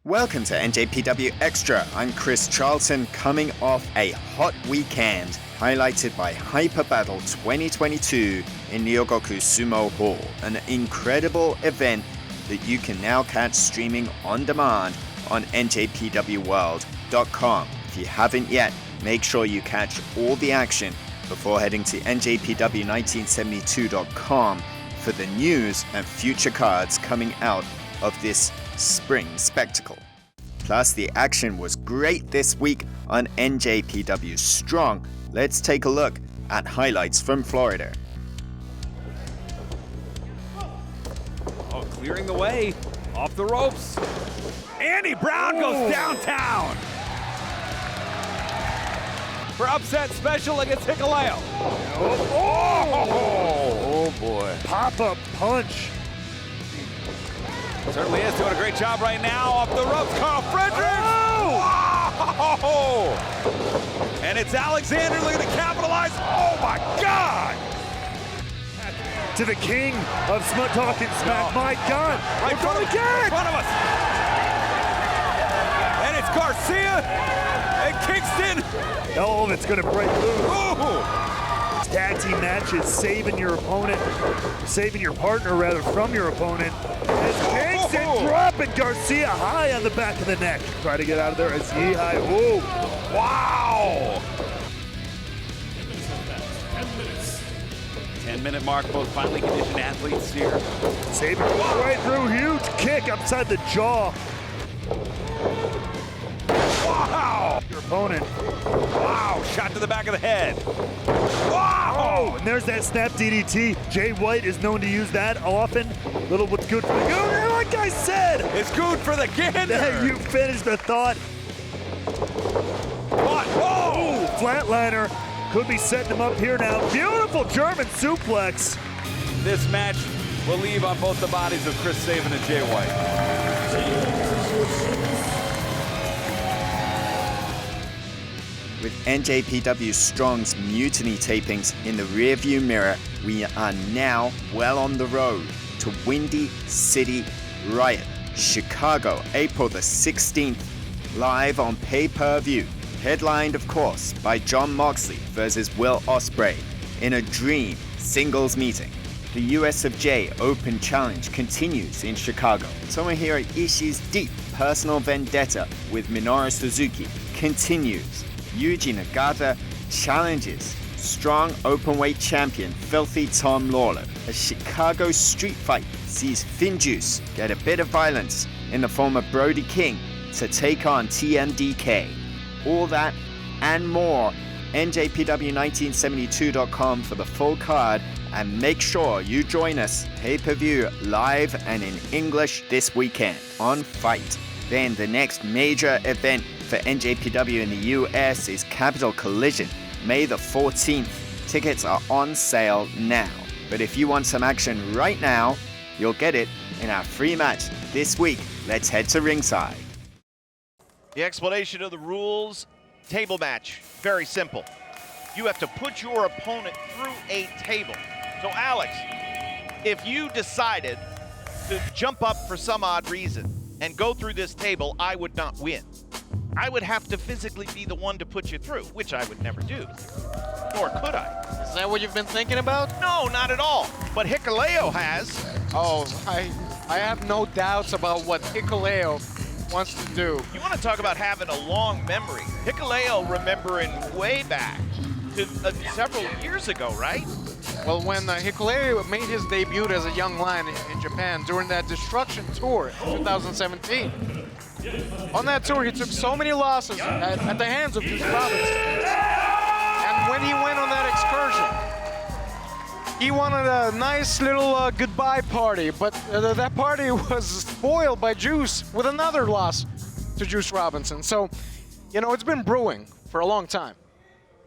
Welcome to NJPW Extra. I'm Chris Charlton, coming off a hot weekend, highlighted by Hyper Battle 2022 in Ryogoku Sumo Hall, an incredible event that you can now catch streaming on demand on njpwworld.com. If you haven't yet, make sure you catch all the action before heading to njpw1972.com for the news and future cards coming out of this spring spectacle. Plus, the action was great this week on NJPW Strong. Let's take a look at highlights from Florida. Oh, clearing the way, off the ropes. Andy Brown goes downtown for upset special against Hikuleo. Oh boy. Pop-up punch. Certainly is doing a great job right now off the ropes. Carl Fredericks! Oh! And it's Alexander looking to capitalize. Oh my God! To the king of Smut Talk and Smack. My God! Right in front of us! And it's Garcia and Kingston. Oh, it's gonna break loose. Ooh. Tag team matches, saving your partner from your opponent. As Kingston dropping Garcia high on the back of the neck. Try to get out of there as he high. Whoa! Wow! 10-minute mark, both finely conditioned athletes here. Sabin right through, huge kick upside the jaw. Wow! Your opponent. Wow! Shot to the back of the head. Wow! Oh, and there's that snap DDT. Jay White is known to use that often. Little what's good for the gander, like I said. It's good for the gander. You finished the thought. What? Whoa! Ooh, flatliner. Could be setting him up here now. Beautiful German suplex. This match will leave on both the bodies of Chris Sabin and Jay White. With NJPW Strong's Mutiny tapings in the rearview mirror, we are now well on the road to Windy City Riot, Chicago, April the 16th, live on pay-per-view. Headlined, of course, by Jon Moxley versus Will Ospreay in a dream singles meeting. The US of J Open Challenge continues in Chicago. Tomohiro Ishii's deep personal vendetta with Minoru Suzuki continues. Yuji Nagata challenges strong openweight champion Filthy Tom Lawler. A Chicago street fight sees FinJuice get a bit of violence in the form of Brody King to take on TMDK. All that and more, NJPW1972.com for the full card, and make sure you join us pay-per-view live and in English this weekend on Fight. Then the next major event for NJPW in the US is Capital Collision, May the 14th. Tickets are on sale now. But if you want some action right now, you'll get it in our free match this week. Let's head to ringside. The explanation of the rules, table match, very simple. You have to put your opponent through a table. So Alex, if you decided to jump up for some odd reason and go through this table, I would not win. I would have to physically be the one to put you through, which I would never do. Nor could I. Is that what you've been thinking about? No, not at all. But Hikuleo has. Oh, I have no doubts about what Hikuleo wants to do. You want to talk about having a long memory. Hikuleo remembering way back to several years ago, right? Well, when Hikuleo made his debut as a young lion in Japan during that Destruction Tour in 2017, on that tour he took so many losses at the hands of Juice Robinson. And when he went on that excursion, he wanted a nice little goodbye party, but that party was spoiled by Juice with another loss to Juice Robinson. So, you know, it's been brewing for a long time.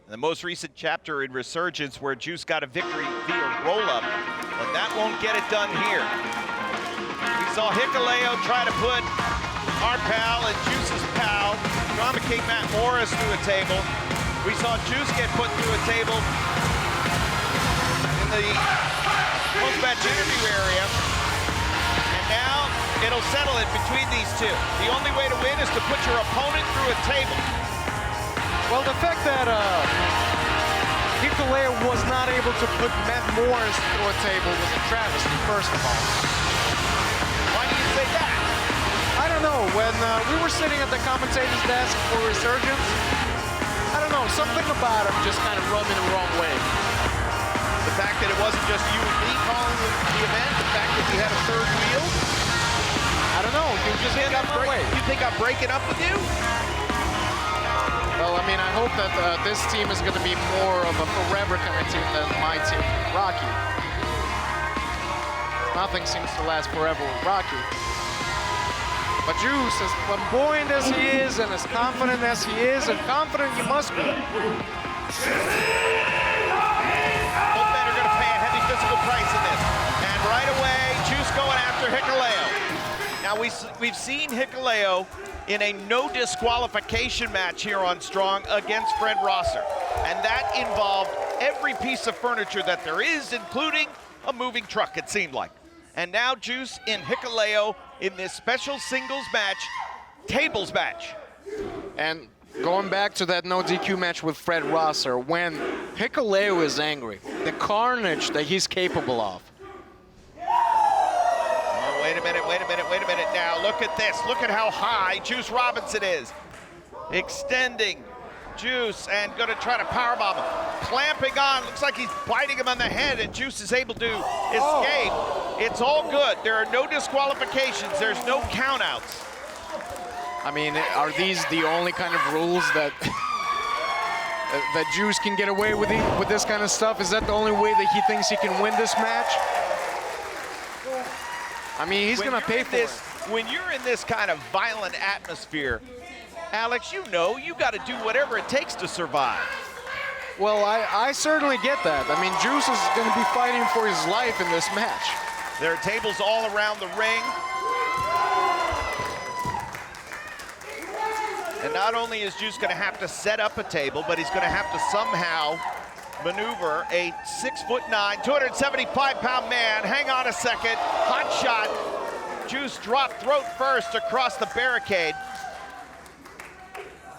The most recent chapter in Resurgence where Juice got a victory via roll-up, but that won't get it done here. We saw Hikuleo try to put our pal and Juice's pal, Drama King Matt Morris, through a table. We saw Juice get put through a table in the post-match interview area. And now It'll settle it between these two. The only way to win is to put your opponent through a table. Well, the fact that Hikuleo was not able to put Matt Morris through a table was a travesty, first of all. Why do you say that? I don't know. When we were sitting at the commentator's desk for Resurgence, I don't know, something about him just kind of rubbed me the wrong way. The fact that it wasn't just you and me calling the event, the fact that you had a third wheel. I don't know. You just get out my way. You think I'm breaking up with you? Well, I mean, I hope that this team is going to be more of a forever kind of team than my team, Rocky. Nothing seems to last forever with Rocky. But Juice, as flamboyant as he is, and as confident as he is, and confident he must be. Both men are going to pay a heavy physical price in this. And right away, Juice going after Hikuleo. Now, we've seen Hikuleo in a no disqualification match here on Strong against Fred Rosser. And that involved every piece of furniture that there is, including a moving truck, it seemed like. And now Juice in Hikuleo in this special singles match, tables match. And going back to that no DQ match with Fred Rosser, when Hikuleo is angry, the carnage that he's capable of. Oh, wait a minute now. Look at this. Look at how high Juice Robinson is. Extending Juice and going to try to powerbomb him. Clamping on. Looks like he's biting him on the head, and Juice is able to escape. It's all good. There are no disqualifications. There's no countouts. I mean, are these the only kind of rules that that Juice can get away with this kind of stuff? Is that the only way that he thinks he can win this match? I mean, he's going to pay for it. When you're in this kind of violent atmosphere, Alex, you know you got to do whatever it takes to survive. Well, I certainly get that. I mean, Juice is going to be fighting for his life in this match. There are tables all around the ring. And not only is Juice going to have to set up a table, but he's going to have to somehow maneuver a 6'9", 275-pound man. Hang on a second. Hot shot. Juice dropped throat first across the barricade.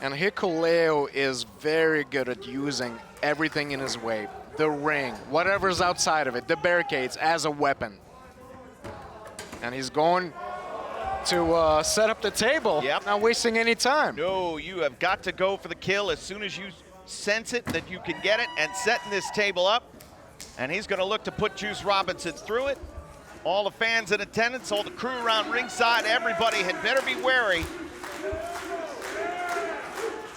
And Hikuleo is very good at using everything in his way. The ring, whatever's outside of it, the barricades as a weapon. And he's going to set up the table, not wasting any time. No, you have got to go for the kill as soon as you sense it, that you can get it, and setting this table up. And he's going to look to put Juice Robinson through it. All the fans in attendance, all the crew around ringside, everybody had better be wary,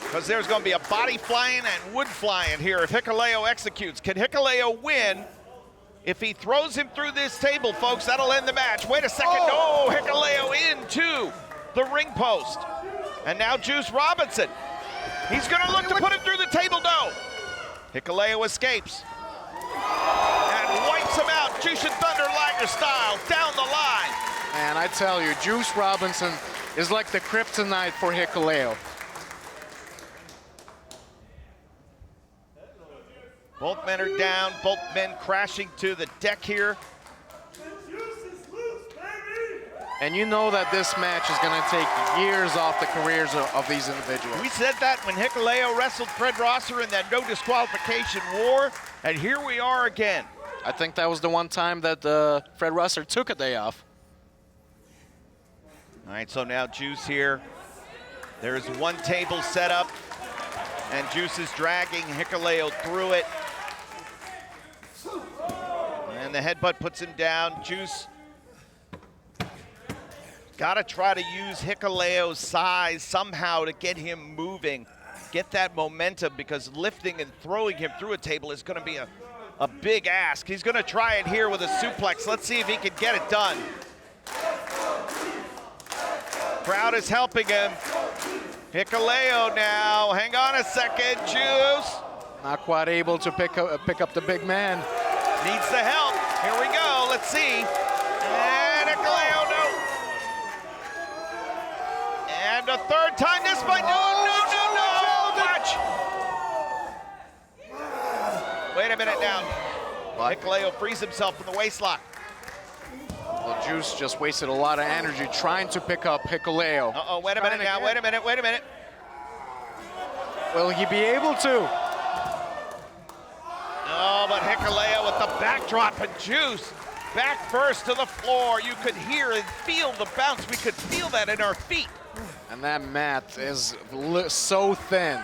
because there's going to be a body flying and wood flying here if Hikuleo executes. Can Hikuleo win? If he throws him through this table, folks, that'll end the match. Wait a second. Oh, Hikuleo into the ring post. And now Juice Robinson. He's going to look to put him through the table. No. Hikuleo escapes and wipes him out. Jushin Thunder Liger style down the line. And I tell you, Juice Robinson is like the kryptonite for Hikuleo. Both men are down, both men crashing to the deck here. And you know that this match is going to take years off the careers of these individuals. We said that when Hikuleo wrestled Fred Rosser in that no disqualification war, and here we are again. I think that was the one time that Fred Rosser took a day off. All right, so now Juice here. There's one table set up, and Juice is dragging Hikuleo through it. And the headbutt puts him down. Juice got to try to use Hikuleo's size somehow to get him moving, get that momentum, because lifting and throwing him through a table is going to be a big ask. He's going to try it here with a suplex. Let's see if he can get it done. Crowd is helping him. Hikuleo now. Hang on a second, Juice. Not quite able to pick up the big man. Needs the help. Here we go. Let's see. And Hikuleo, no. And a third time. This might do it. No. Watch. Wait a minute now. Hikuleo frees himself from the waistlock. Well, Juice just wasted a lot of energy trying to pick up Hikuleo. Uh-oh, wait a minute now, wait a minute. Will he be able to? Oh, but Hikuleo with the backdrop and Juice back first to the floor. You could hear and feel the bounce. We could feel that in our feet. And that mat is so thin.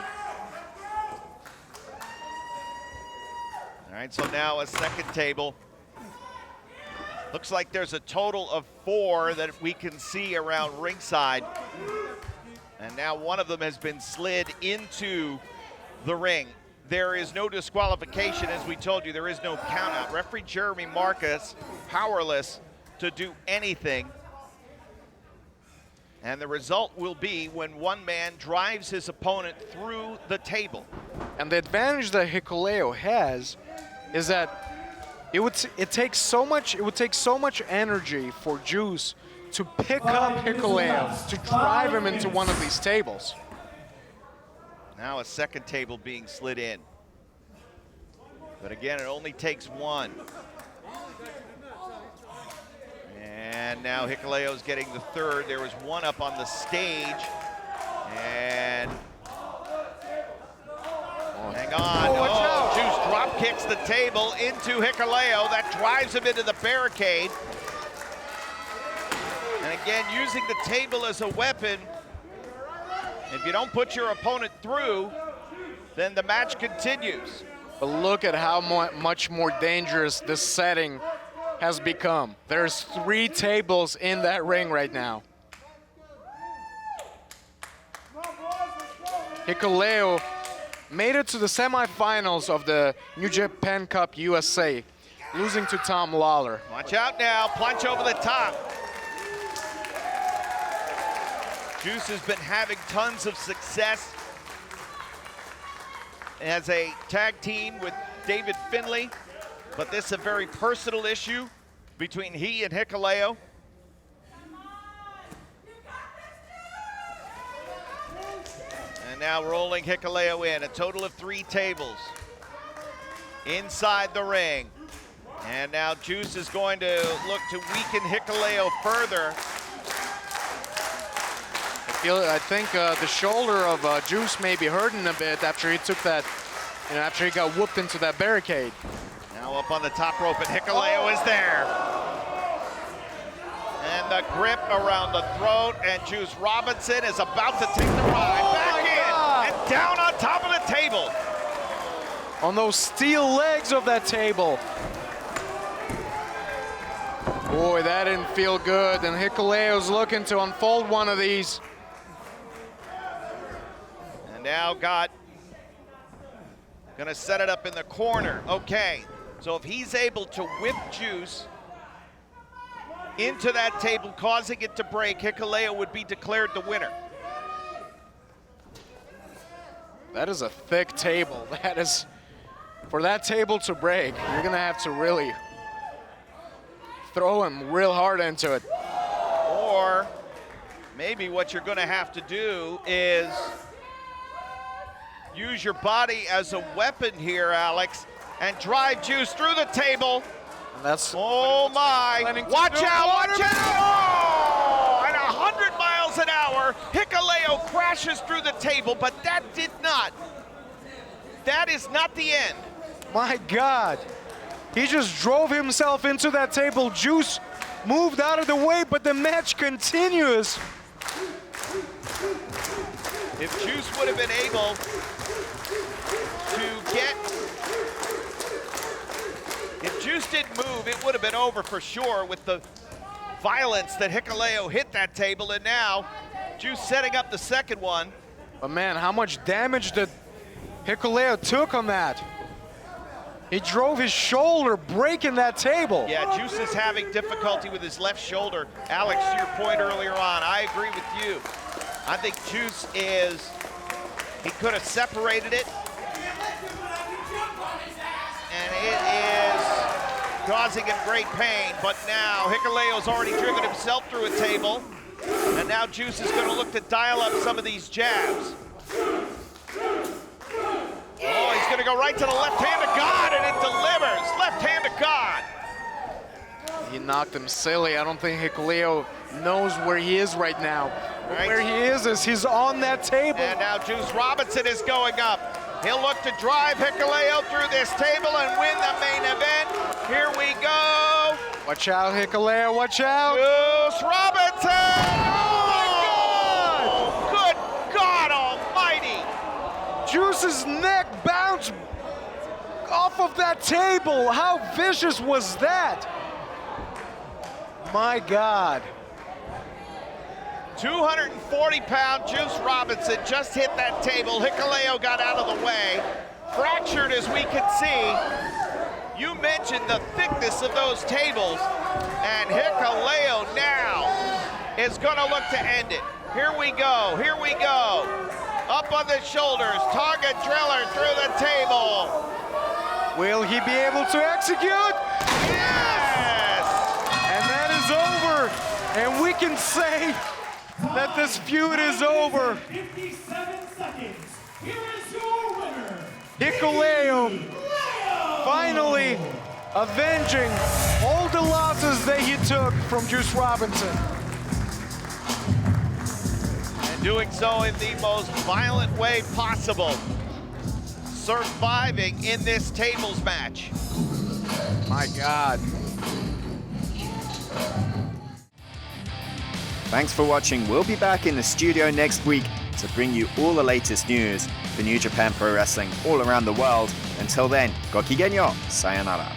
All right, so now a second table. Looks like there's a total of 4 that we can see around ringside. And now one of them has been slid into the ring. There is no disqualification, as we told you, there is no count out. Referee Jeremy Marcus, powerless to do anything. And the result will be when one man drives his opponent through the table. And the advantage that Hikuleo has is that it would take so much energy for Juice to pick up Hikuleo, to drive him into one of these tables. Now a second table being slid in. But again, it only takes one. And now Hikuleo's getting the third. There was one up on the stage. And hang on. Oh, Juice drop kicks the table into Hikuleo. That drives him into the barricade. And again, using the table as a weapon. If you don't put your opponent through, then the match continues. But look at how much more dangerous this setting has become. There's 3 tables in that ring right now. Hikuleo made it to the semifinals of the New Japan Cup USA, losing to Tom Lawler. Watch out now, punch over the top. Juice has been having tons of success as a tag team with David Finlay, but this is a very personal issue between he and Hikuleo. And now rolling Hikuleo in, a total of 3 tables inside the ring. And now Juice is going to look to weaken Hikuleo further. I think the shoulder of Juice may be hurting a bit after he took that, after he got whooped into that barricade. Now up on the top rope, and Hikuleo is there. And the grip around the throat, and Juice Robinson is about to take the ride. Back in, and down on top of the table. On those steel legs of that table. Boy, that didn't feel good, and Hikuleo's looking to unfold one of these. Now gonna set it up in the corner. Okay, so if he's able to whip Juice into that table, causing it to break, Hikuleo would be declared the winner. That is a thick table. That is, for that table to break, you're gonna have to really throw him real hard into it. Or maybe what you're gonna have to do is use your body as a weapon here, Alex, and drive Juice through the table. And that's oh my! Watch out! Watch out! Oh! At 100 miles an hour, Hikuleo crashes through the table, but that is not the end. My God, he just drove himself into that table. Juice moved out of the way, but the match continues. If Juice would have been able to get, if Juice didn't move, it would have been over for sure with the violence that Hikuleo hit that table, and now Juice setting up the second one. But man, how much damage did Hikuleo took on that? He drove his shoulder, breaking that table. Yeah, Juice is having difficulty with his left shoulder. Alex, to your point earlier on, I agree with you. I think Juice he could have separated it. And it is causing him great pain, but now Hikuleo's already driven himself through a table, and now Juice is going to look to dial up some of these jabs. Oh, he's going to go right to the left hand of God, and it delivers. Left hand of God. he knocked him silly. I don't think Hikuleo knows where he is right now. Right. Where he is he's on that table. And now Juice Robinson is going up. He'll look to drive Hikuleo through this table and win the main event. Here we go. Watch out, Hikuleo, watch out. Juice Robinson! Oh, my God! Good God almighty! Juice's neck bounced off of that table. How vicious was that? My God. 240-pound Juice Robinson just hit that table. Hikuleo got out of the way. Fractured as we can see. You mentioned the thickness of those tables, and Hikuleo now is gonna look to end it. Here we go, here we go. Up on the shoulders, target driller through the table. Will he be able to execute? Yes! And that is over. And we can say that this feud is over. 57 seconds. Here is your winner. Hikuleo finally avenging all the losses that he took from Juice Robinson. And doing so in the most violent way possible. Surviving in this tables match. My God. Thanks for watching. We'll be back in the studio next week to bring you all the latest news for New Japan Pro Wrestling all around the world. Until then, go kigenyo, sayonara.